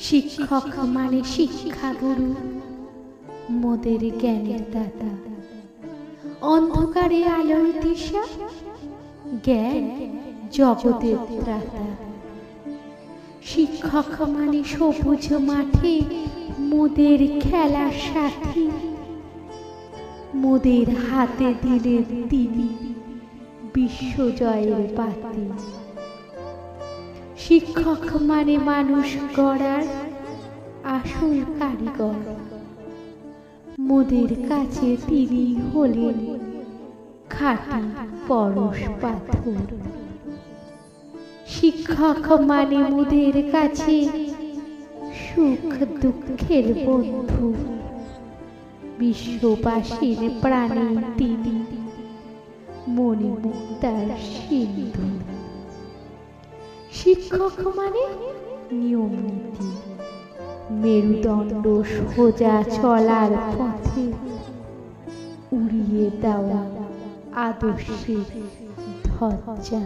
শিক্ষক মানে শিক্ষাগুরু, মোদের জ্ঞানের দাতা। অন্ধকারে আলোর দিশা, জ্ঞান জগতের ত্রাতা। শিক্ষক মানে সবুজ মাঠে মোদের খেলার সাথী, মোদের হাতে দিলেন তিনি বিশ্বজয়ের বাতি। শিক্ষক মানে মানুষ গড়ার আসল কারিগর, মোদের কাছে তিনি হলেন খাঁটি পরশ পাথর। শিক্ষক মানে মোদের কাছে সুখ দুঃখের বন্ধু, বিশ্ববাসীর প্রাণে তিনি মণিমুক্তার সিন্ধু। শিক্ষক মানে নিয়ম নীতি, মেরুদণ্ড সোজা চলার পথে উড়িয়ে দেওয়া আদর্শের ধ্বজা।